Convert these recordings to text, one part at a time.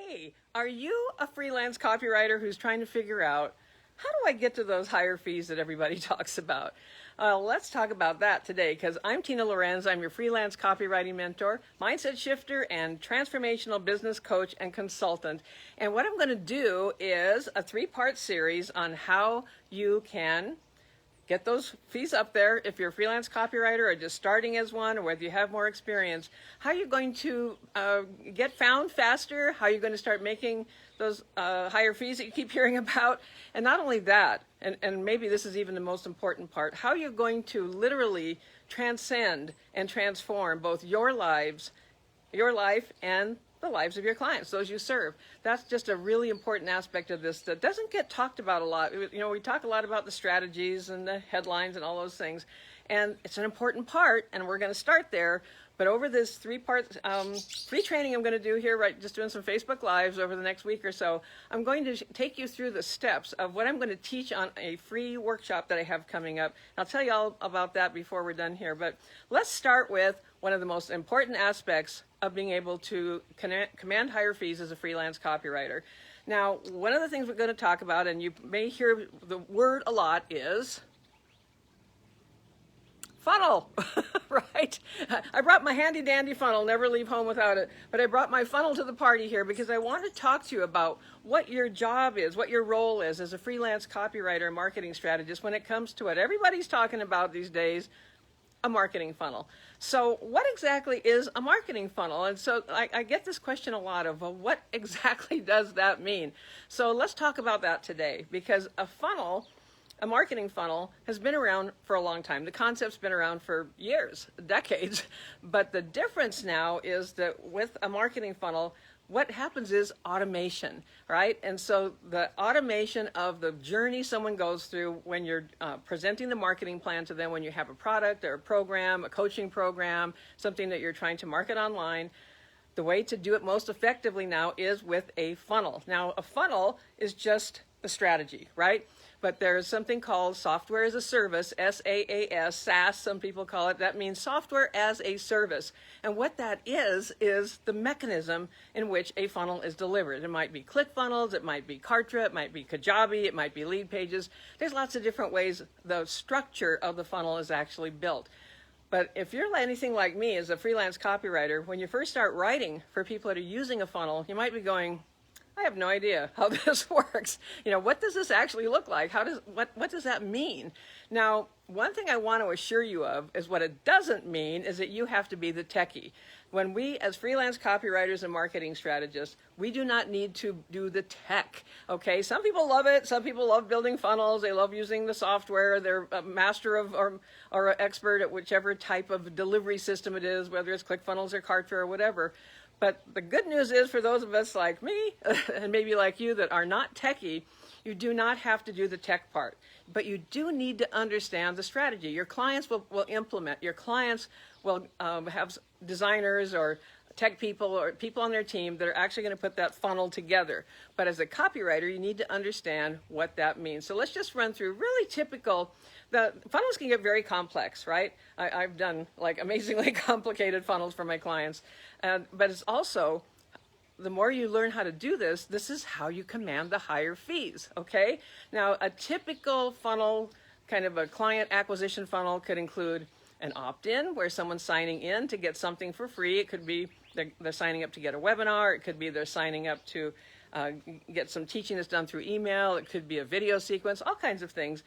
Hey, are you a freelance copywriter who's trying to figure out how do I get to those higher fees that everybody talks about? Let's talk about that today because I'm Tina Lorenz. I'm your freelance copywriting mentor, mindset shifter, and transformational business coach and consultant. And what I'm going to do is a three-part series on how you can get those fees up there if you're a freelance copywriter or just starting as one, or whether you have more experience. How are you going to get found faster? How are you going to start making those higher fees that you keep hearing about? And not only that, and maybe this is even the most important part, how you're going to literally transcend and transform both your life and the lives of your clients, those you serve. That's just a really important aspect of this that doesn't get talked about a lot. You know, we talk a lot about the strategies and the headlines and all those things, and it's an important part, and we're going to start there. But over this three-part free training I'm going to do here, right, just doing some Facebook Lives over the next week or so, I'm going to take you through the steps of what I'm going to teach on a free workshop that I have coming up. I'll tell you all about that before we're done here. But let's start with one of the most important aspects of being able to command higher fees as a freelance copywriter. Now, one of the things we're going to talk about, and you may hear the word a lot, is funnel, right? I brought my handy dandy funnel, never leave home without it, but I brought my funnel to the party here because I want to talk to you about what your job is, what your role is as a freelance copywriter and marketing strategist when it comes to what everybody's talking about these days, a marketing funnel. So what exactly is a marketing funnel? And so I get this question a lot of, well, what exactly does that mean? So let's talk about that today, because a funnel, a marketing funnel, has been around for a long time. The concept's been around for years, decades. But the difference now is that with a marketing funnel, what happens is automation, right? And so the automation of the journey someone goes through when you're presenting the marketing plan to them, when you have a product or a program, a coaching program, something that you're trying to market online, the way to do it most effectively now is with a funnel. Now, a funnel is just a strategy, right? But there's something called software as a service, SaaS, SaaS, some people call it. That means software as a service. And what that is the mechanism in which a funnel is delivered. It might be ClickFunnels, it might be Kartra, it might be Kajabi, it might be Lead Pages. There's lots of different ways the structure of the funnel is actually built. But if you're anything like me as a freelance copywriter, when you first start writing for people that are using a funnel, you might be going, I have no idea how this works. You know, what does this actually look like? What does that mean? Now, one thing I want to assure you of is what it doesn't mean is that you have to be the techie. When we, as freelance copywriters and marketing strategists, we do not need to do the tech, okay? Some people love it. Some people love building funnels. They love using the software. They're a master of or an expert at whichever type of delivery system it is, whether it's ClickFunnels or Kartra or whatever. But the good news is for those of us like me, and maybe like you that are not techie, you do not have to do the tech part. But you do need to understand the strategy. Your clients will implement. Your clients will have designers or tech people or people on their team that are actually going to put that funnel together. But as a copywriter, you need to understand what that means. So let's just run through really typical. The funnels can get very complex, right? I've done like amazingly complicated funnels for my clients. But it's also, the more you learn how to do this, this is how you command the higher fees, okay? Now, a typical funnel, kind of a client acquisition funnel, could include an opt-in where someone's signing in to get something for free. It could be they're signing up to get a webinar. It could be they're signing up to get some teaching that's done through email. It could be a video sequence, all kinds of things.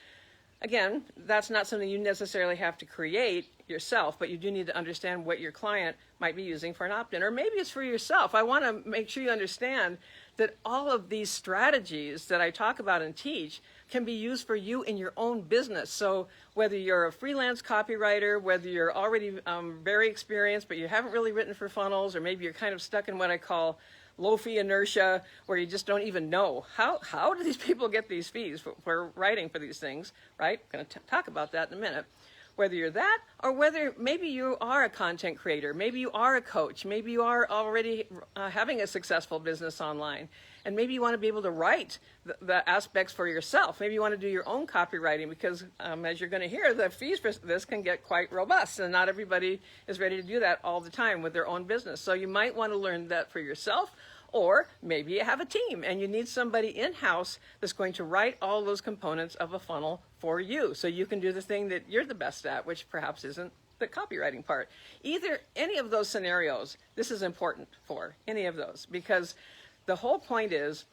Again, that's not something you necessarily have to create yourself, but you do need to understand what your client might be using for an opt-in, or maybe it's for yourself. I want to make sure you understand that all of these strategies that I talk about and teach can be used for you in your own business. So whether you're a freelance copywriter, whether you're already very experienced, but you haven't really written for funnels, or maybe you're kind of stuck in what I call low-fee inertia, where you just don't even know how do these people get these fees for writing for these things, right? I'm going to talk about that in a minute. Whether you're that, or whether maybe you are a content creator, maybe you are a coach, maybe you are already having a successful business online, and maybe you want to be able to write the aspects for yourself. Maybe you want to do your own copywriting because, as you're going to hear, the fees for this can get quite robust, and not everybody is ready to do that all the time with their own business. So you might want to learn that for yourself, Or maybe you have a team and you need somebody in-house that's going to write all those components of a funnel for you so you can do the thing that you're the best at, which perhaps isn't the copywriting part. Any of those scenarios, this is important for any of those, because the whole point is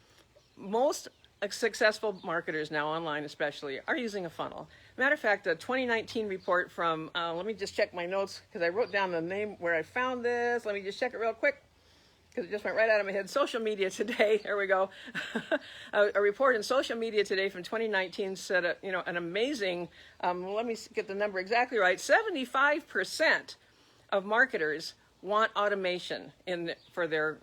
most successful marketers now online especially are using a funnel. Matter of fact, a 2019 report from, let me just check my notes because I wrote down the name where I found this. Let me just check it real quick because it just went right out of my head. Social Media Today, there we go. A report in Social Media Today from 2019 said, an amazing, let me get the number exactly right, 75% of marketers want automation for their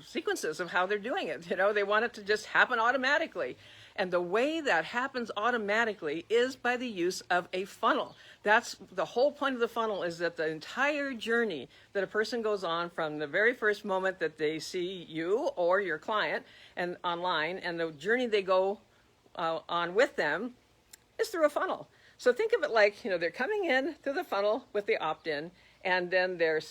sequences of how they're doing it. They want it to just happen automatically. And the way that happens automatically is by the use of a funnel. That's the whole point of the funnel, is that the entire journey that a person goes on from the very first moment that they see you or your client and online, and the journey they go on with them is through a funnel. So think of it like, they're coming in through the funnel with the opt-in, and then they're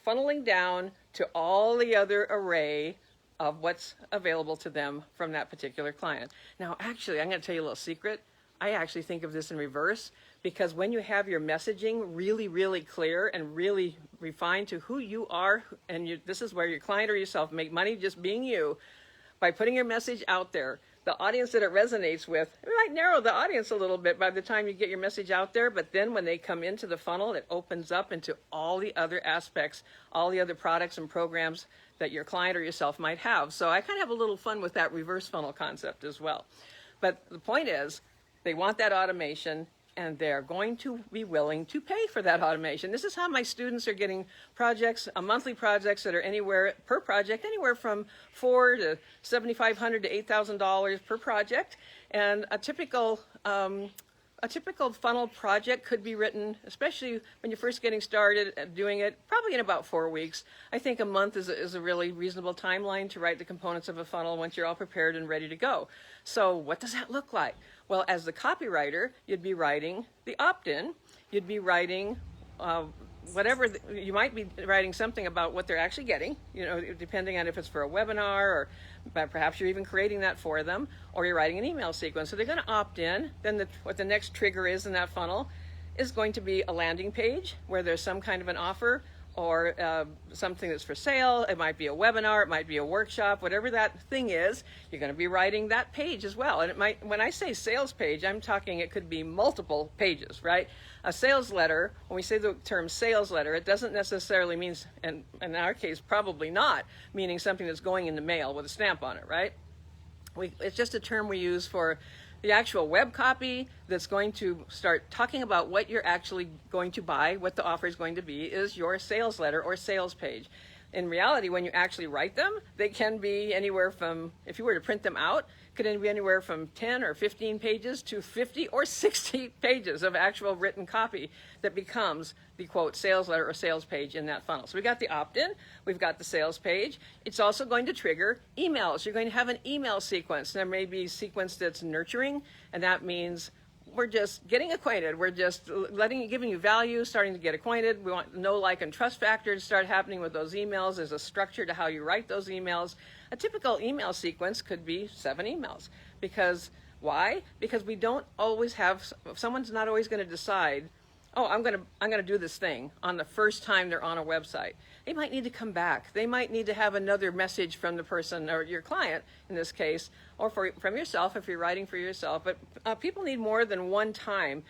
funneling down to all the other array of what's available to them from that particular client. Now, actually, I'm going to tell you a little secret. I actually think of this in reverse, because when you have your messaging really, really clear and really refined to who you are, and this is where your client or yourself make money just being you, by putting your message out there, the audience that it resonates with, it might narrow the audience a little bit by the time you get your message out there, but then when they come into the funnel, it opens up into all the other aspects, all the other products and programs that your client or yourself might have. So I kind of have a little fun with that reverse funnel concept as well. But the point is, they want that automation, and they're going to be willing to pay for that automation. This is how my students are getting projects, monthly projects that are anywhere per project, anywhere from $4,000 to $7,500 to $8,000 per project. And a typical funnel project could be written, especially when you're first getting started doing it, probably in about 4 weeks. I think a month is a really reasonable timeline to write the components of a funnel once you're all prepared and ready to go. So what does that look like? Well, as the copywriter, you'd be writing the opt-in, you'd be writing you might be writing something about what they're actually getting, depending on if it's for a webinar, or perhaps you're even creating that for them, or you're writing an email sequence. So they're going to opt in. Then what the next trigger is in that funnel is going to be a landing page where there's some kind of an offer, or something that's for sale. It might be a webinar, it might be a workshop, whatever that thing is, you're going to be writing that page as well. And it might, when I say sales page, I'm talking it could be multiple pages, right? A sales letter, when we say the term sales letter, it doesn't necessarily mean, and in our case, probably not, meaning something that's going in the mail with a stamp on it, right? It's just a term we use for the actual web copy that's going to start talking about what you're actually going to buy, what the offer is going to be, is your sales letter or sales page. In reality, when you actually write them, they can be anywhere from, if you were to print them out, could be anywhere from 10 or 15 pages to 50 or 60 pages of actual written copy that becomes the quote sales letter or sales page in that funnel. So we got the opt-in, we've got the sales page. It's also going to trigger emails. You're going to have an email sequence. There may be a sequence that's nurturing, and that means we're just getting acquainted. We're just giving you value, starting to get acquainted. We want know, like, and trust factor to start happening with those emails. There's a structure to how you write those emails. A typical email sequence could be 7 emails. Because why? Because we don't always have, someone's not always going to decide, oh, I'm going to do this thing on the first time they're on a website. They might need to come back. They might need to have another message from the person, or your client in this case, or from yourself if you're writing for yourself. But people need more than one time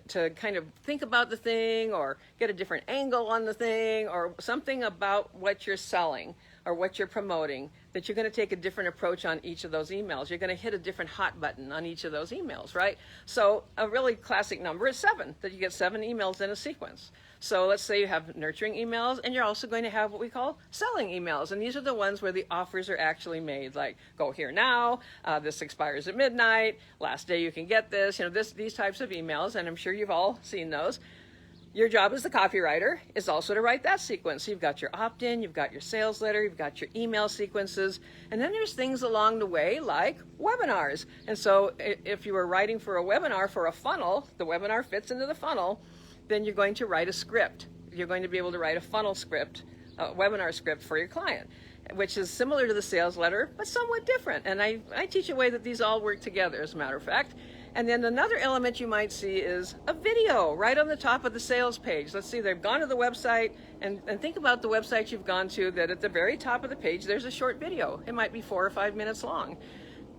to kind of think about the thing, or get a different angle on the thing, or something about what you're selling or what you're promoting, that you're going to take a different approach on each of those emails. You're going to hit a different hot button on each of those emails, right? So a really classic number is 7, that you get 7 emails in a sequence. So let's say you have nurturing emails, and you're also going to have what we call selling emails. And these are the ones where the offers are actually made, like, go here now, this expires at midnight, last day you can get this, these types of emails, and I'm sure you've all seen those. Your job as the copywriter is also to write that sequence. So you've got your opt-in, you've got your sales letter, you've got your email sequences, and then there's things along the way like webinars. And so if you were writing for a webinar for a funnel, the webinar fits into the funnel, then you're going to write a script. You're going to be able to write a funnel script, a webinar script for your client. which is similar to the sales letter, but somewhat different. And I teach a way that these all work together, as a matter of fact. And then another element you might see is a video right on the top of the sales page. Let's see, they've gone to the website, and think about the website you've gone to, that at the very top of the page, there's a short video. It might be 4 or 5 minutes long.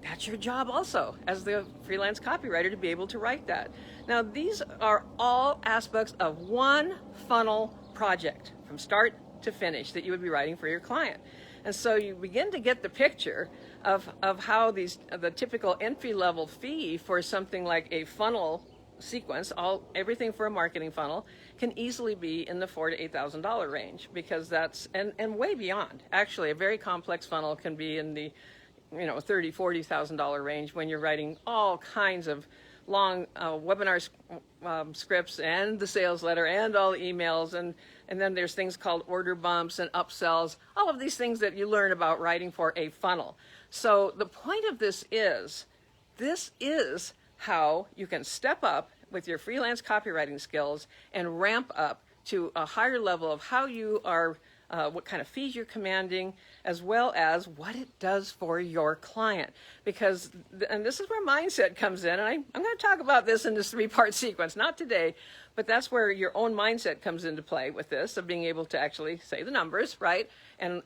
That's your job also, as the freelance copywriter, to be able to write that. Now, these are all aspects of one funnel project, from start to finish, that you would be writing for your client. And so you begin to get the picture of how the typical entry-level fee for something like a funnel sequence, everything for a marketing funnel, can easily be in the $4,000 to $8,000 range, because that's, and way beyond. Actually, a very complex funnel can be in the $30,000, $40,000 range when you're writing all kinds of long webinar scripts, and the sales letter, and all the emails, and then there's things called order bumps and upsells, all of these things that you learn about writing for a funnel. So the point of this is how you can step up with your freelance copywriting skills and ramp up to a higher level of how you are, what kind of fees you're commanding, as well as what it does for your client. Because, and this is where mindset comes in, and I'm going to talk about this in this 3-part sequence, not today, but that's where your own mindset comes into play with this, of being able to actually say the numbers, right, and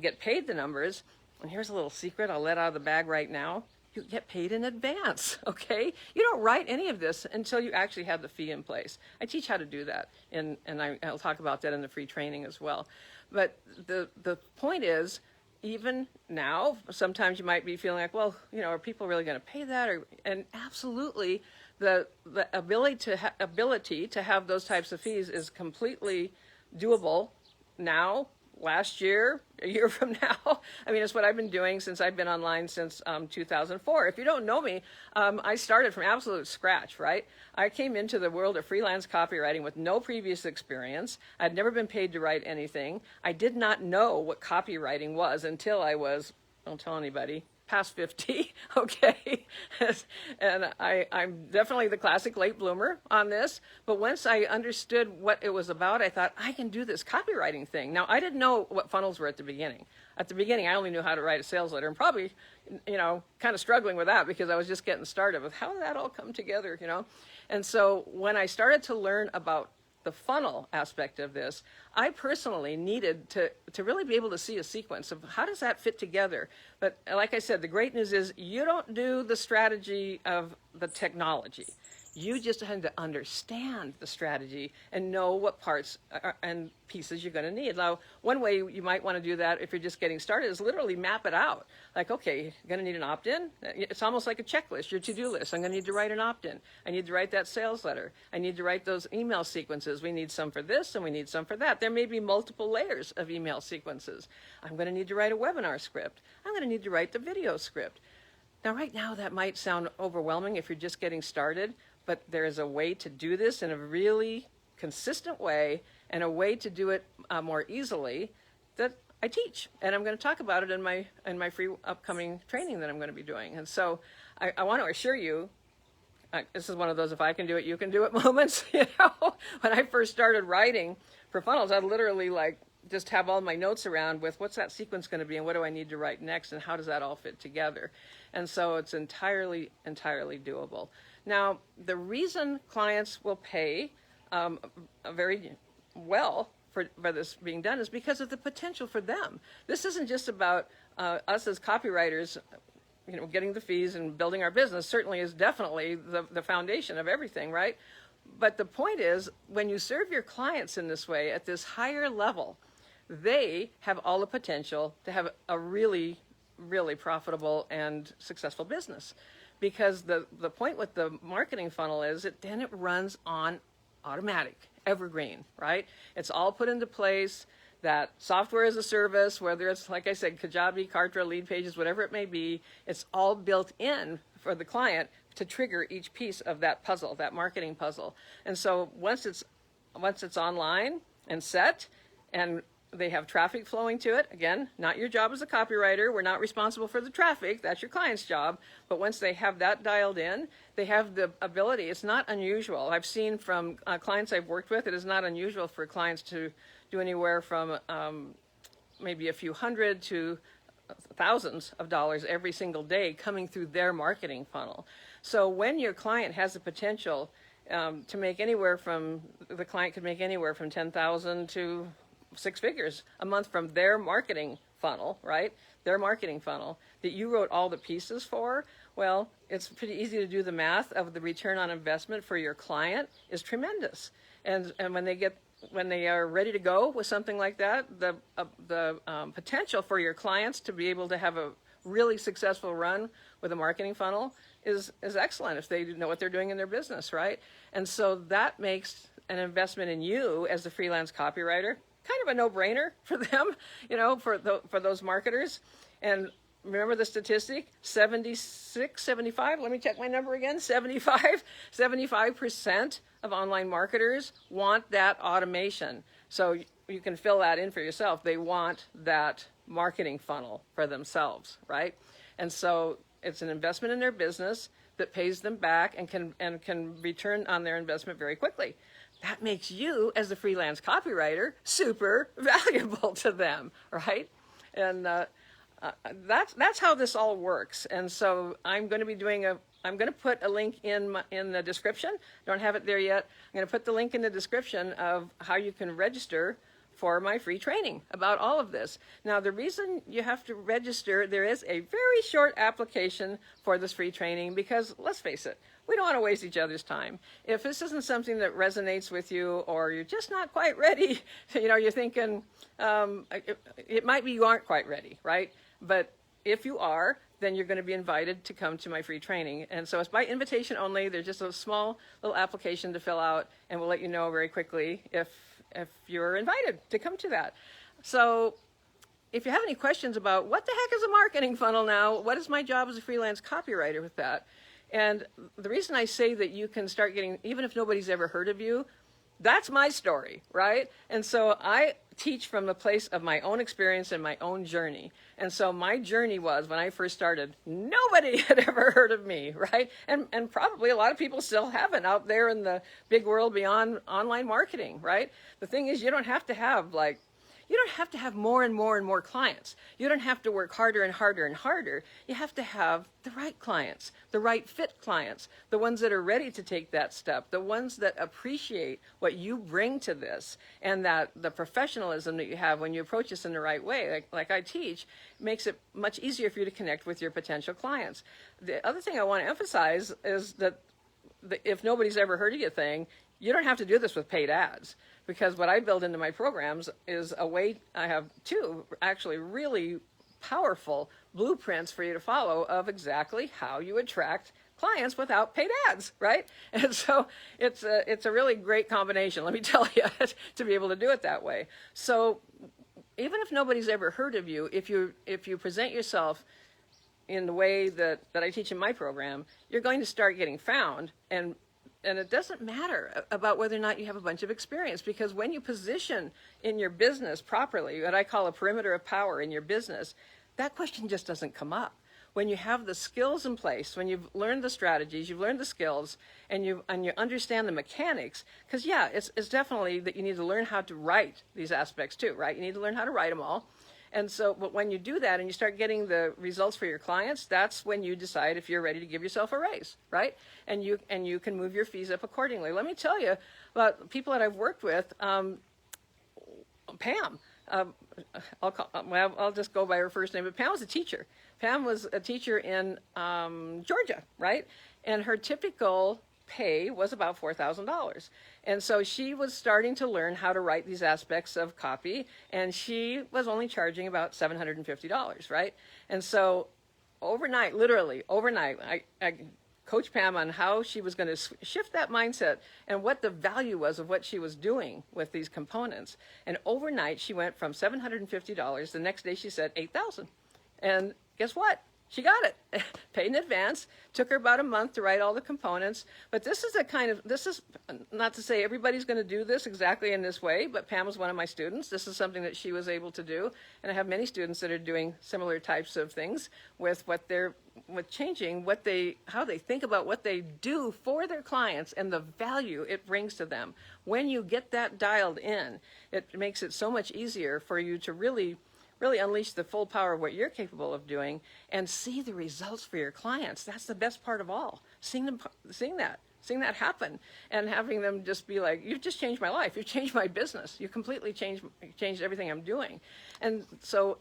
get paid the numbers. And here's a little secret I'll let out of the bag right now. You get paid in advance, okay? You don't write any of this until you actually have the fee in place. I teach how to do that, and I'll talk about that in the free training as well. But the point is, even now, sometimes you might be feeling like, well, are people really going to pay that? And absolutely, the ability to have those types of fees is completely doable now, last year, a year from now. I mean, it's what I've been doing since I've been online since 2004. If you don't know me, I started from absolute scratch, right? I came into the world of freelance copywriting with no previous experience. I'd never been paid to write anything. I did not know what copywriting was until I was, don't tell anybody, past 50, okay? And I'm definitely the classic late bloomer on this, but once I understood what it was about, I thought, I can do this copywriting thing. Now, I didn't know what funnels were at the beginning. At the beginning, I only knew how to write a sales letter, and probably, kind of struggling with that, because I was just getting started with how did that all come together, And so when I started to learn about the funnel aspect of this, I personally needed to really be able to see a sequence of how does that fit together. But like I said, the great news is you don't do the strategy of the technology. You just have to understand the strategy and know what parts and pieces you're going to need. Now, one way you might want to do that if you're just getting started is literally map it out. Like, okay, you're going to need an opt-in. It's almost like a checklist, your to-do list. I'm going to need to write an opt-in. I need to write that sales letter. I need to write those email sequences. We need some for this and we need some for that. There may be multiple layers of email sequences. I'm going to need to write a webinar script. I'm going to need to write the video script. Now, right now, that might sound overwhelming if you're just getting started, but there is a way to do this in a really consistent way, and a way to do it more easily that I teach. And I'm going to talk about it in my free upcoming training that I'm going to be doing. And so I want to assure you, this is one of those if I can do it, you can do it moments. When I first started writing for funnels, I'd literally just have all my notes around with what's that sequence going to be and what do I need to write next and how does that all fit together. And so it's entirely doable. Now, the reason clients will pay very well for this being done is because of the potential for them. This isn't just about us as copywriters, getting the fees and building our business. Certainly is definitely the foundation of everything, right? But the point is, when you serve your clients in this way at this higher level, they have all the potential to have a really, really profitable and successful business. Because the point with the marketing funnel is then it runs on automatic, evergreen, right? It's all put into place. That software as a service, whether it's, like I said, Kajabi, Kartra, Lead Pages, whatever it may be, it's all built in for the client to trigger each piece of that puzzle, that marketing puzzle. And so once it's online and set, and they have traffic flowing to it. Again, not your job as a copywriter. We're not responsible for the traffic. That's your client's job. But once they have that dialed in, they have the ability. It's not unusual. I've seen from clients I've worked with, it is not unusual for clients to do anywhere from maybe a few hundred to thousands of dollars every single day coming through their marketing funnel. So when your client has the potential to make anywhere from, the client could make anywhere from 10,000 to 6 figures a month from their marketing funnel, right? Their marketing funnel that you wrote all the pieces for. Well, it's pretty easy to do the math of the return on investment for your client is tremendous. And when they are ready to go with something like that, the potential for your clients to be able to have a really successful run with a marketing funnel is excellent if they know what they're doing in their business, right? And so that makes an investment in you as the freelance copywriter kind of a no-brainer for them, for those marketers. And remember the statistic, 76, 75, let me check my number again, 75% of online marketers want that automation. So you can fill that in for yourself. They want that marketing funnel for themselves, right? And so it's an investment in their business that pays them back and can return on their investment very quickly. That makes you, as the freelance copywriter, super valuable to them, right? And that's how this all works. And so I'm going to put a link in the description. Don't have it there yet. I'm going to put the link in the description of how you can register for my free training about all of this. Now, the reason you have to register, there is a very short application for this free training because, let's face it, we don't want to waste each other's time. If this isn't something that resonates with you or you're just not quite ready, you're thinking, it might be you aren't quite ready, right? But if you are, then you're going to be invited to come to my free training. And so it's by invitation only. There's just a small little application to fill out, and we'll let you know very quickly if you're invited to come to that. So if you have any questions about what the heck is a marketing funnel now, what is my job as a freelance copywriter with that? And the reason I say that you can start getting, even if nobody's ever heard of you, that's my story, right? And so I teach from the place of my own experience and my own journey. And so my journey was, when I first started, nobody had ever heard of me, right? And probably a lot of people still haven't out there in the big world beyond online marketing, right? The thing is, you don't have to have more and more and more clients. You don't have to work harder and harder and harder. You have to have the right clients, the right fit clients, the ones that are ready to take that step, the ones that appreciate what you bring to this, and that the professionalism that you have when you approach this in the right way, like I teach, makes it much easier for you to connect with your potential clients. The other thing I want to emphasize is that if nobody's ever heard of your thing, you don't have to do this with paid ads, because what I build into my programs is a way, I have two actually really powerful blueprints for you to follow of exactly how you attract clients without paid ads, right? And so it's a really great combination, let me tell you, to be able to do it that way. So even if nobody's ever heard of you, if you present yourself in the way that I teach in my program, you're going to start getting found. And it doesn't matter about whether or not you have a bunch of experience, because when you position in your business properly, what I call a perimeter of power in your business, that question just doesn't come up. When you have the skills in place, when you've learned the strategies, you've learned the skills, and you understand the mechanics, because yeah, it's definitely that you need to learn how to write these aspects too, right? You need to learn how to write them all. And so, but when you do that and you start getting the results for your clients, that's when you decide if you're ready to give yourself a raise, right? And you can move your fees up accordingly. Let me tell you about people that I've worked with. Pam, I'll just go by her first name, but Pam was a teacher. Pam was a teacher in Georgia, right? And her typical pay was about $4,000. And so she was starting to learn how to write these aspects of copy, and she was only charging about $750, right? And so overnight, literally overnight, I coached Pam on how she was going to shift that mindset and what the value was of what she was doing with these components. And overnight, she went from $750, the next day she said $8,000. And guess what? She got it, paid in advance, took her about a month to write all the components. But this is not to say everybody's going to do this exactly in this way, but Pam was one of my students. This is something that she was able to do. And I have many students that are doing similar types of things with changing how they think about what they do for their clients and the value it brings to them. When you get that dialed in, it makes it so much easier for you to really really unleash the full power of what you're capable of doing and see the results for your clients. That's the best part of all. Seeing that happen and having them just be like, you've just changed my life. You've changed my business. You completely changed everything I'm doing. And so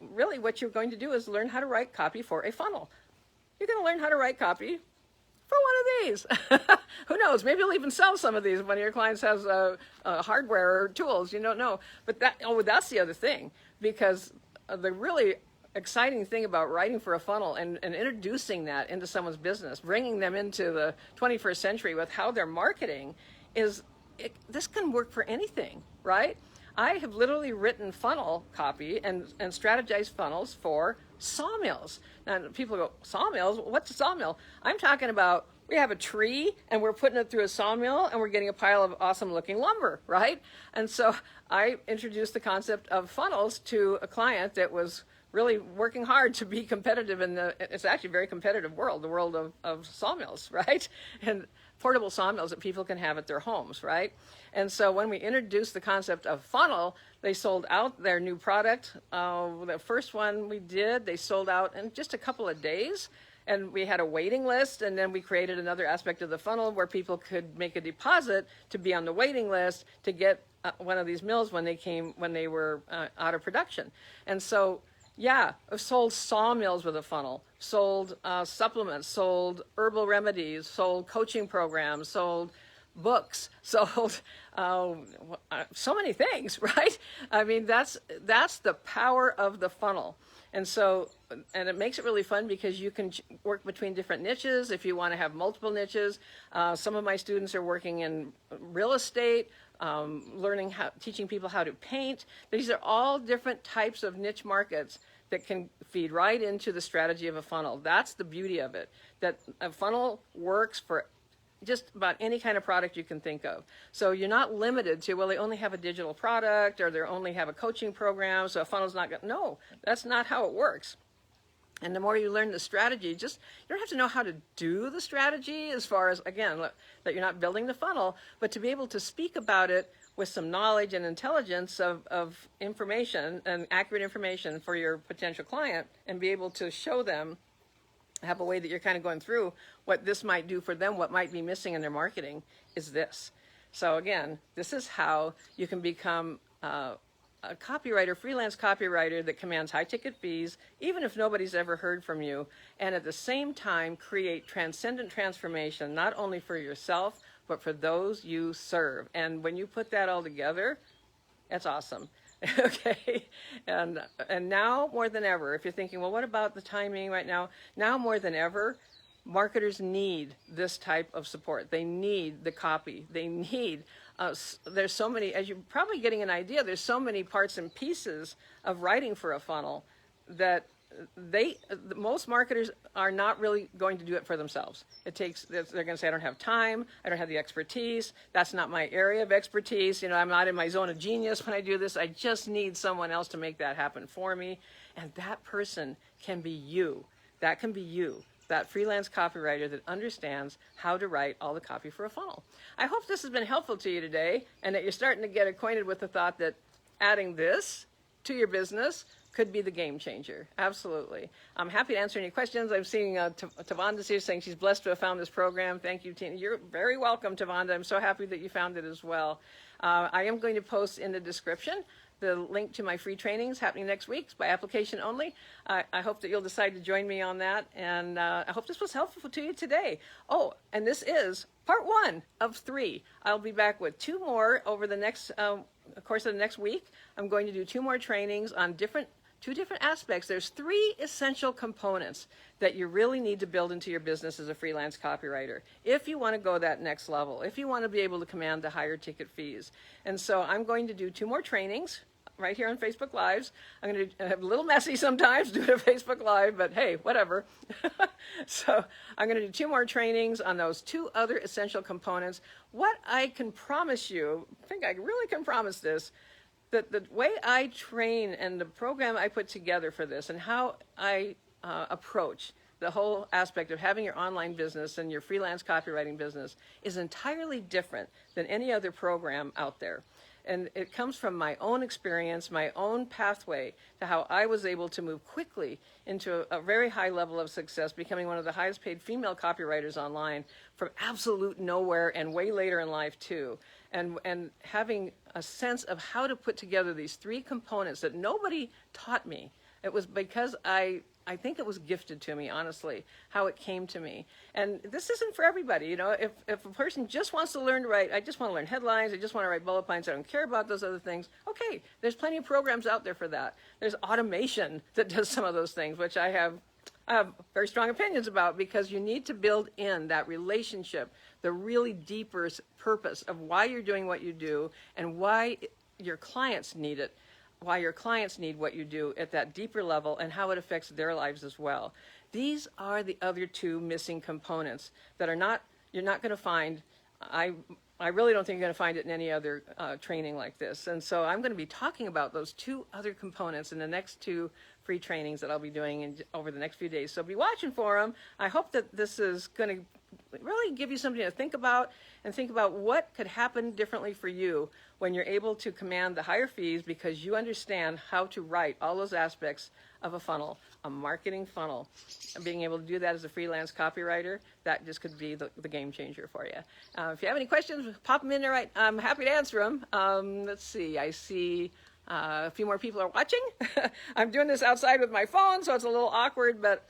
really what you're going to do is learn how to write copy for a funnel. You're going to learn how to write copy for one of these. Who knows? Maybe you'll even sell some of these when your clients has hardware or tools. You don't know. But that's the other thing, because the really exciting thing about writing for a funnel and introducing that into someone's business, bringing them into the 21st century with how they're marketing, is this can work for anything, right? I have literally written funnel copy and strategized funnels for sawmills. And people go, sawmills? What's a sawmill? I'm talking about, we have a tree and we're putting it through a sawmill and we're getting a pile of awesome looking lumber, right? And so I introduced the concept of funnels to a client that was really working hard to be competitive in it's actually a very competitive world, the world of sawmills, right? And portable sawmills that people can have at their homes, right? And so when we introduced the concept of funnel, they sold out their new product. The first one we did, they sold out in just a couple of days. And we had a waiting list, and then we created another aspect of the funnel where people could make a deposit to be on the waiting list to get one of these mills when they were out of production. And so, yeah, I've sold sawmills with a funnel, sold supplements, sold herbal remedies, sold coaching programs, sold books, sold so many things, right? I mean, that's the power of the funnel. And so, and it makes it really fun because you can work between different niches if you want to have multiple niches. Some of my students are working in real estate, teaching people how to paint. These are all different types of niche markets that can feed right into the strategy of a funnel. That's the beauty of it, that a funnel works for just about any kind of product you can think of. So you're not limited to, well, they only have a digital product or they only have a coaching program, so a funnel's not going to, no, that's not how it works. And the more you learn the strategy, you don't have to know how to do the strategy as far as, again, that you're not building the funnel, but to be able to speak about it with some knowledge and intelligence of information and accurate information for your potential client, and be able to show them, have a way that you're kind of going through what this might do for them, what might be missing in their marketing is this. So again, this is how you can become a copywriter, freelance copywriter that commands high ticket fees, even if nobody's ever heard from you, and at the same time create transcendent transformation, not only for yourself, but for those you serve. And when you put that all together, that's awesome. Okay, and now more than ever, if you're thinking, well, what about the timing right now? Now more than ever, marketers need this type of support. They need the copy. They need, there's so many, as you're probably getting an idea, there's so many parts and pieces of writing for a funnel that most marketers are not really going to do it for themselves. They're going to say, I don't have time, I don't have the expertise, that's not my area of expertise, I'm not in my zone of genius when I do this, I just need someone else to make that happen for me. And that person can be you. That can be you, that freelance copywriter that understands how to write all the copy for a funnel. I hope this has been helpful to you today, and that you're starting to get acquainted with the thought that adding this to your business could be the game changer. Absolutely. I'm happy to answer any questions. I'm seeing Tavanda's here saying she's blessed to have found this program. Thank you, Tina. You're very welcome, Tavanda. I'm so happy that you found it as well. I am going to post in the description the link to my free trainings happening next week by application only. I hope that you'll decide to join me on that, and I hope this was helpful to you today. Oh, and this is part 1 of 3. I'll be back with 2 more over the next course of the next week. I'm going to do 2 more trainings on 2 different aspects. There's 3 essential components that you really need to build into your business as a freelance copywriter if you want to go that next level, if you want to be able to command the higher ticket fees. And so I'm going to do 2 more trainings right here on Facebook Lives. I'm going to have a little messy sometimes doing a Facebook Live, but hey, whatever. So I'm going to do 2 more trainings on those 2 other essential components. What I can promise you, I think I really can promise this, that the way I train and the program I put together for this and how I approach the whole aspect of having your online business and your freelance copywriting business is entirely different than any other program out there. And it comes from my own experience, my own pathway to how I was able to move quickly into a very high level of success, becoming one of the highest paid female copywriters online from absolute nowhere and way later in life too. And having a sense of how to put together these three components that nobody taught me. It was because I think it was gifted to me, honestly, how it came to me. And this isn't for everybody, you know. If a person just wants to learn to write, I just want to learn headlines, I just want to write bullet points, I don't care about those other things, okay, there's plenty of programs out there for that. There's automation that does some of those things, which I have very strong opinions about, because you need to build in that relationship, the really deeper purpose of why you're doing what you do and why your clients need it, why your clients need what you do at that deeper level, and how it affects their lives as well. These are the other two missing components that you're not going to find. I really don't think you're going to find it in any other training like this. And so I'm going to be talking about those two other components in the next two free trainings that I'll be doing over the next few days. So be watching for them. I hope that this is going to really give you something to think about, and think about what could happen differently for you when you're able to command the higher fees, because you understand how to write all those aspects of a funnel, a marketing funnel. And being able to do that as a freelance copywriter, that just could be the game changer for you. If you have any questions, pop them in there. I'm happy to answer them. Let's see, I see a few more people are watching. I'm doing this outside with my phone, so it's a little awkward, but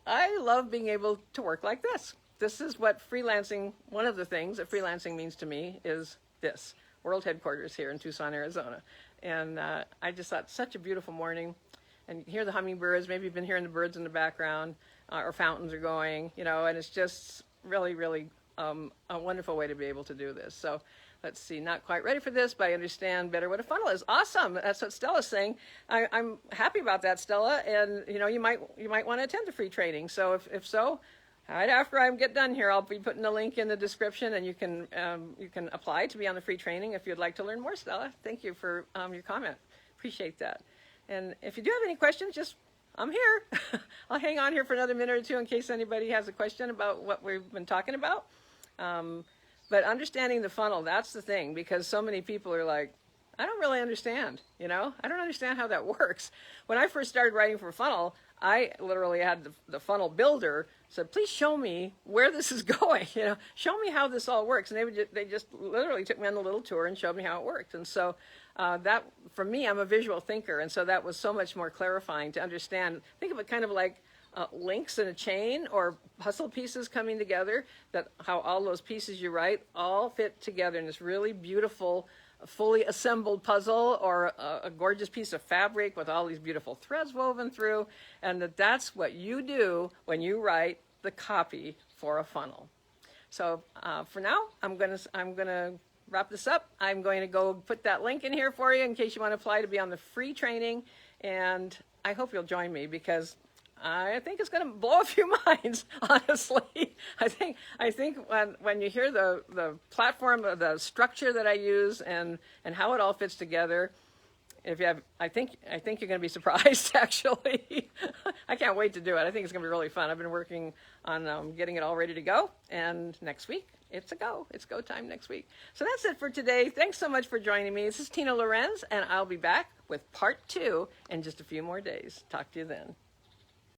I love being able to work like this. This is what freelancing, one of the things that freelancing means to me is this, world headquarters here in Tucson, Arizona. And I just thought, such a beautiful morning. And you hear the hummingbirds, maybe you've been hearing the birds in the background, or fountains are going, you know, and it's just really, really a wonderful way to be able to do this. So let's see, not quite ready for this, but I understand better what a funnel is. Awesome, that's what Stella's saying. I'm happy about that, Stella, and you know, you might want to attend the free training. So if so, right after I get done here, I'll be putting the link in the description, and you can apply to be on the free training if you'd like to learn more, Stella. Thank you for your comment. Appreciate that. And if you do have any questions, I'm here. I'll hang on here for another minute or two in case anybody has a question about what we've been talking about. But understanding the funnel, that's the thing, because so many people are like, I don't really understand, you know? I don't understand how that works. When I first started writing for funnel, I literally had the funnel builder said, please show me where this is going, you know, show me how this all works. And they just literally took me on a little tour and showed me how it worked. And so that, for me, I'm a visual thinker, and so that was so much more clarifying to understand. Think of it kind of like links in a chain, or puzzle pieces coming together, that how all those pieces you write all fit together in this really beautiful, fully assembled puzzle, or a gorgeous piece of fabric with all these beautiful threads woven through, and that's what you do when you write the copy for a funnel. So for now, I'm gonna wrap this up. I'm going to go put that link in here for you in case you want to apply to be on the free training, and I hope you'll join me, because I think it's going to blow a few minds, honestly. I think when you hear the platform, the structure that I use, and how it all fits together, I think you're going to be surprised, actually. I can't wait to do it. I think it's going to be really fun. I've been working on getting it all ready to go, and next week, it's a go. It's go time next week. So that's it for today. Thanks so much for joining me. This is Tina Lorenz, and I'll be back with part 2 in just a few more days. Talk to you then.